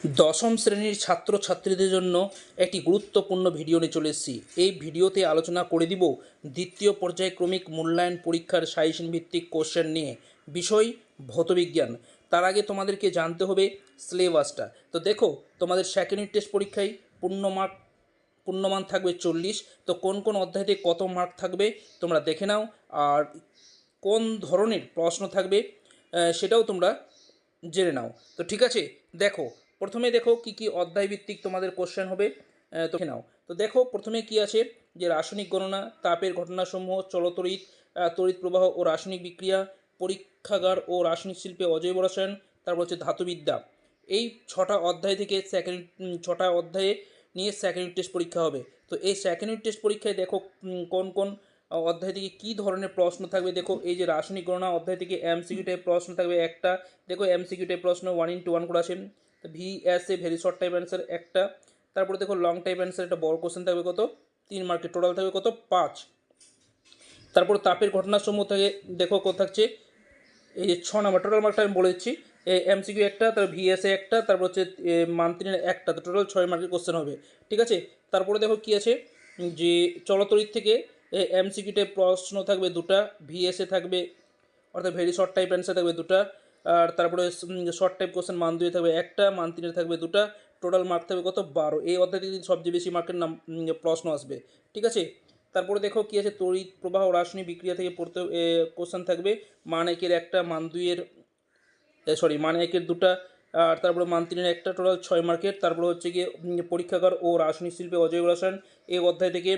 দশম শ্রেণীর ছাত্রছাত্রীদের জন্য একটি গুরুত্বপূর্ণ ভিডিও নিয়ে চলে এসেছি। এই ভিডিওতে আলোচনা করে দিব দ্বিতীয় পর্যায়ক্রমিক মূল্যায়ন পরীক্ষার সাজেশন ভিত্তিক কোশ্চেন নিয়ে, বিষয় ভৌতবিজ্ঞান। তার আগে তোমাদেরকে জানতে হবে সিলেবাসটা। তো দেখো, তোমাদের সেকেন্ড ইউনিট টেস্ট পরীক্ষায় পূর্ণমান থাকবে 40। তো কোন কোন অধ্যায়তে কত মার্ক থাকবে তোমরা দেখে নাও, আর কোন ধরনের প্রশ্ন থাকবে সেটাও তোমরা জেনে নাও। তো ঠিক আছে, দেখো প্রথমে দেখো কি কি অধ্যায় ভিত্তিক তোমাদের কোশ্চেন হবে। তো দেখে নাও। তো দেখো প্রথমে কি আছে, যে রাসায়নিক গণনা, তাপের ঘটনাসমূহ, চলতড়িৎ, তড়িৎ প্রবাহ ও রাসায়নিক বিক্রিয়া, পরীক্ষাগার ও রাসায়নিক শিল্পে অজৈব রসায়ন, তারপর হচ্ছে ধাতুবিদ্যা। এই ছটা অধ্যায় থেকে ছটা অধ্যায়ে নিয়ে সেকেন্ড ইউনিট টেস্ট পরীক্ষা হবে। তো এই সেকেন্ড ইউনিট টেস্ট পরীক্ষায় দেখো কোন কোন অধ্যায় থেকে কী ধরনের প্রশ্ন থাকবে। দেখো এই যে রাসায়নিক গণনা অধ্যায় থেকে এমসিকিউ টাইপ প্রশ্ন থাকবে একটা। দেখো এমসিকিউ টাইপ প্রশ্ন 1x1 করে আসে। তো VSA very short type answer একটা। তারপরে দেখো লং টাইপ অ্যান্সার একটা বড় কোশ্চেন থাকবে, কত 3 মার্কের, টোটাল থাকবে কত 5। তারপর তাপের ঘটনাসমূহ থেকে দেখো কত থাকছে, এই যে 6 নাম্বার, টোটাল মার্কটা আমি বলে দিচ্ছি। এমসিকিউ একটা, তারপর ভিএসএ একটা, তারপর হচ্ছে মান্থলির একটা, তো টোটাল 6 মার্কের কোশ্চেন হবে। ঠিক আছে, তারপরে দেখো কি আছে, যে চলতড়িৎ থেকে এমসিকিউ টাইপ প্রশ্ন থাকবে দুটা, ভিএসএ থাকবে অর্থাৎ ভেরি শর্ট টাইপ অ্যান্সার থাকবে দুটা, আর তারপরে শর্ট টাইপ কোশ্চেন মান 2 থাকবে একটা, মান 3 থাকবে দুটা, টোটাল মার্ক থাকবে কত 12। এই অধ্যায় থেকে সবচেয়ে বেশি মার্কের প্রশ্ন আসবে। ঠিক আছে, তারপরে দেখো কি আছে, তড়িৎ প্রবাহ ও রাসায়নিক বিক্রিয়া থেকে পড়তে কোশ্চেন থাকবে, মান 1-এর একটা, মান 2-এর মান 1-এর দুটা, আর তারপরে মান 3-এর একটা, টোটাল 6 মার্কের। তারপরে হচ্ছে গিয়ে পরীক্ষাগার ও রাসায়নিক শিল্পে অজৈব রসায়ন, এই অধ্যায় থেকে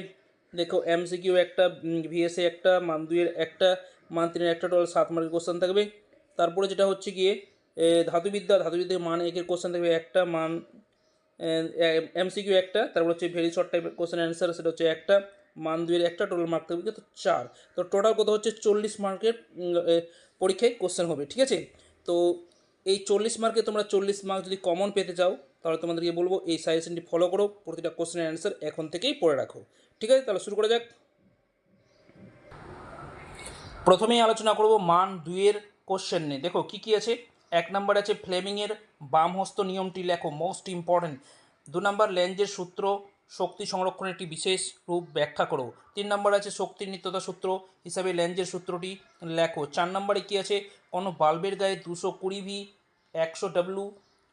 দেখো এমসিকিউ একটা, ভিএসএ একটা, মান 2-এর একটা, মান 3-এর একটা, টোটাল 7 মার্কের কোশ্চেন থাকবে। তারপরে যেটা হচ্ছে গিয়ে ধাতুবিদ্যা মান 1-এর কোশ্চেন থাকবে একটা, মান এমসিকিউ একটা, তারপর হচ্ছে ভেরি শর্ট টাইপের কোশ্চেন অ্যান্সার সেটা হচ্ছে একটা, মান 2-এর একটা, টোটাল মার্ক থাকবে তো 4। তো টোটাল কত হচ্ছে 40 মার্কের পরীক্ষায় কোশ্চেন হবে। ঠিক আছে, তো এই 40 মার্কে তোমরা 40 মার্ক যদি কমন পেতে চাও, তাহলে তোমাদেরকে বলবো এই সাজেশনটি ফলো করো, প্রতিটা কোশ্চেনের অ্যান্সার এখন থেকেই পড়ে রাখো। ঠিক আছে, তাহলে শুরু করা যাক। প্রথমেই আলোচনা করব মান 2-এর কোশ্চেন নিয়ে। দেখো কি কি আছে, 1 নাম্বার আছে ফ্লেমিংয়ের বামহস্ত নিয়মটি লেখো, মোস্ট ইম্পর্টেন্ট। 2 নাম্বার লেঞ্জের সূত্র, শক্তি সংরক্ষণের একটি বিশেষ রূপ ব্যাখ্যা করো। 3 নাম্বার আছে শক্তির নিত্যতা সূত্র হিসাবে লেঞ্জের সূত্রটি লেখো। 4 নাম্বারে কি আছে, কোনো বাল্বের গায়ে 220 ভি 100 ডাব্লু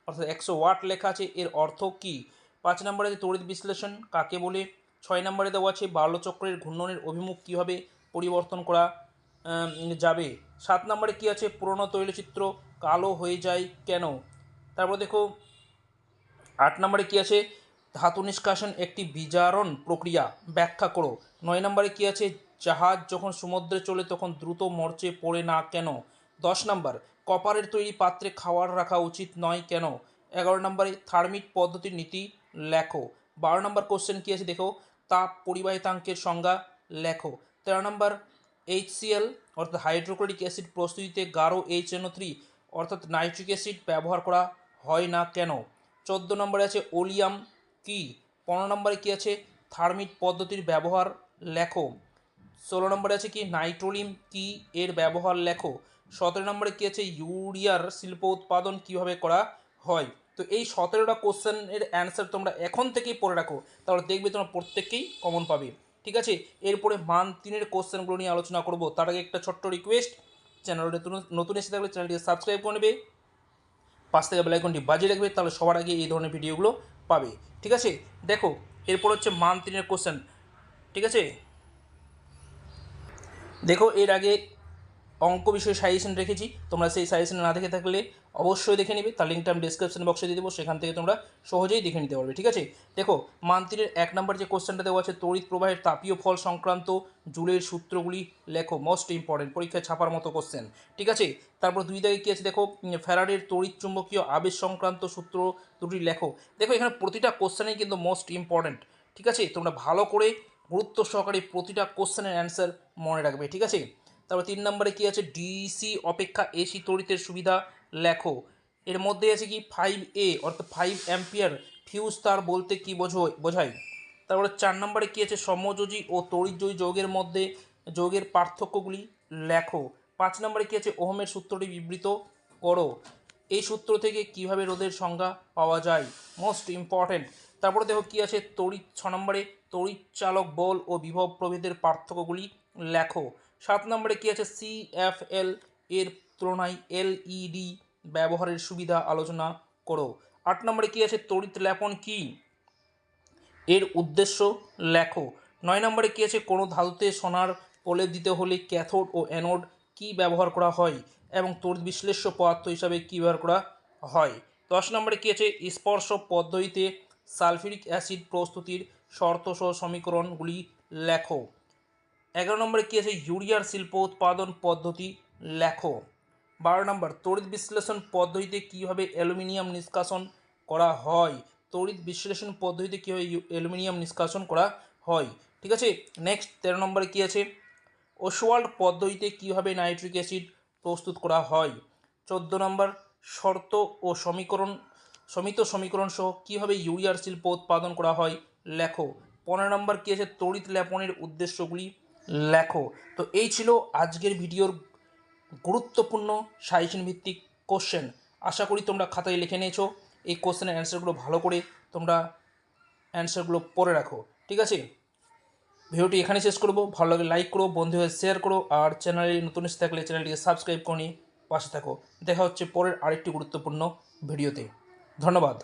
অর্থাৎ 100 ওয়াট লেখা আছে, এর অর্থ কী। 5 নাম্বারে আছে তড়িৎ বিশ্লেষণ কাকে বলে। 6 নাম্বারে দেওয়া আছে বার্লচক্রের ঘূর্ণনের অভিমুখ কীভাবে পরিবর্তন করা যাবে। 7 নম্বরে কি আছে, পুরনো তৈলচিত্র কালো হয়ে যায় কেন। তারপর দেখো 8 নম্বরে কি আছে, ধাতু নিষ্কাশন একটি বিজারণ প্রক্রিয়া ব্যাখ্যা করো। 9 নম্বরে কি আছে, জাহাজ যখন সমুদ্রে চলে তখন দ্রুত মরচে পড়ে না কেন। 10 নম্বর, কপারের তৈরি পাত্রে খাবার রাখা উচিত নয় কেন। 11 নম্বরে থার্মিট পদ্ধতির নীতি লেখো। 12 নম্বর কোশ্চেন কি আছে দেখো, তাপ পরিবাহিতাঙ্কের সংজ্ঞা লেখো। 13 নম্বর, HCl অর্থাৎ হাইড্রোক্লোরিক অ্যাসিড প্রস্তুতিতে গাঢ় HNO3 অর্থাৎ নাইট্রিক অ্যাসিড ব্যবহার করা হয় না কেন। 14 নম্বরে আছে ওলিয়াম কি। 15 নম্বরে কি আছে, থার্মিট পদ্ধতির ব্যবহার লেখো। 16 নম্বরে আছে কি, নাইট্রোলিম কি, এর ব্যবহার লেখো। 17 নম্বরে কি আছে, ইউরিয়ার শিল্প উৎপাদন কিভাবে করা হয়। তো এই 17টা কোশ্চেনের অ্যান্সার তোমরা এখন থেকেই পড়ে রাখো, তাহলে দেখবে তোমরা প্রত্যেককেই কমন পাবে। ঠিক আছে, এরপরে মান 3-এর কোশ্চেনগুলো নিয়ে আলোচনা করব। তার আগে একটা ছোট্ট রিকোয়েস্ট, চ্যানেলটা নতুন এসে থাকলে চ্যানেলটিকে সাবস্ক্রাইব করে নেবে, পাশ থেকে বেল আইকনটি বাজিয়ে রাখবে, তাহলে সবার আগে এই ধরনের ভিডিওগুলো পাবে। ঠিক আছে, দেখো এরপর হচ্ছে মান 3-এর কোশ্চেন। ঠিক আছে, দেখো এর আগে অঙ্ক বিষয়ে সাজেশন রেখেছি, তোমরা সেই সাজেশন না দেখে থাকলে অবশ্যই দেখে নিবে, তার লিঙ্কটা আমি ডিসক্রিপশন বক্সে দিয়ে দেবো, সেখান থেকে তোমরা সহজেই দেখে নিতে পারবে। ঠিক আছে, দেখো মান 3-এর 1 নম্বর যে কোশ্চেনটা দেওয়া আছে, তড়িৎ প্রবাহের তাপীয় ফল সংক্রান্ত জুলের সূত্রগুলি লেখো, মোস্ট ইম্পর্টেন্ট, পরীক্ষায় ছাপার মতো কোশ্চেন। ঠিক আছে, তারপর 2 দাগে কী আছে দেখো, ফ্যারাডের তড়িৎ চুম্বকীয় আবেশ সংক্রান্ত সূত্র দুটি লেখো। দেখো এখানে প্রতিটা কোশ্চেনেই কিন্তু মোস্ট ইম্পর্টেন্ট। ঠিক আছে, তোমরা ভালো করে গুরুত্ব সহকারে প্রতিটা কোশ্চেনের অ্যান্সার মনে রাখবে। ঠিক আছে, তারপর 3 নম্বরে কী আছে, ডিসি অপেক্ষা এসি তড়িতের সুবিধা লেখো। এর মধ্যে আছে কি 5A অর্থাৎ 5 অ্যাম্পিয়ার ফিউজ তার বলতে কী বোঝায়। তারপরে 4 নম্বরে কী আছে, সমযোজী ও তড়িৎযোজী যৌগের মধ্যে যৌগের পার্থক্যগুলি লেখো। 5 নম্বরে কী আছে, ওহমের সূত্রটি বিবৃত করো। এই সূত্র থেকে কিভাবে রোধের সংজ্ঞা পাওয়া যায়, মোস্ট ইম্পর্ট্যান্ট। তারপরে দেখো কি আছে, তড়িৎ 6 নম্বরে তড়িৎ চালক বল ও বিভব প্রভেদের পার্থক্যগুলি লেখো। 7 নম্বরে কি আছে, CFL এর তুলনায় LED ব্যবহারের সুবিধা আলোচনা করো। 8 নম্বরে কি আছে, তড়িৎ লেপন কি, এর উদ্দেশ্য লেখো। 9 নম্বরে কি আছে, কোনো ধাতুতে সোনার প্রলেপ দিতে হলে ক্যাথোড ও অ্যানোড কি ব্যবহার করা হয় এবং তড়িৎ বিশ্লেষ্য পদার্থ হিসাবে কী ব্যবহার করা হয়। 10 নম্বরে কি আছে, স্পর্শ পদ্ধতিতে সালফিউরিক অ্যাসিড প্রস্তুতির শর্তসহ সমীকরণগুলি লেখো। 11 নম্বরে কি আছে, ইউরিয়ার শিল্প উৎপাদন পদ্ধতি লেখো। 12 নম্বর, তড়িৎ বিশ্লেষণ পদ্ধতিতে কীভাবে অ্যালুমিনিয়াম নিষ্কাশন করা হয়, তড়িৎ বিশ্লেষণ পদ্ধতিতে কীভাবে অ্যালুমিনিয়াম নিষ্কাশন করা হয়। ঠিক আছে। নেক্সট 13 নম্বরে কি আছে, ওসওয়াল্ড পদ্ধতিতে কীভাবে নাইট্রিক অ্যাসিড প্রস্তুত করা হয়। 14 নম্বর, শর্ত ও সমিত সমীকরণ সহ কীভাবে ইউরিয়ার শিল্প উৎপাদন করা হয় লেখো। 15 নম্বর কি আছে, তড়িৎ লেপনের উদ্দেশ্যগুলি লেখো। তো এই ছিল আজকের ভিডিওর গুরুত্বপূর্ণ সাজেশন ভিত্তিক কোশ্চেন। আশা করি তোমরা খাতায় লিখে নিয়েছো। এই কোশ্চেনের অ্যান্সারগুলো ভালো করে তোমরা অ্যান্সারগুলো পড়ে রাখো। ঠিক আছে, ভিডিওটি এখানে শেষ করবো। ভালো লাগে লাইক করো, বন্ধু হয়ে শেয়ার করো, আর চ্যানেলে নতুন এসে থাকলে চ্যানেলটিকে সাবস্ক্রাইব করে নিয়ে পাশে থাকো। দেখা হচ্ছে পরের আরেকটি গুরুত্বপূর্ণ ভিডিওতে। ধন্যবাদ।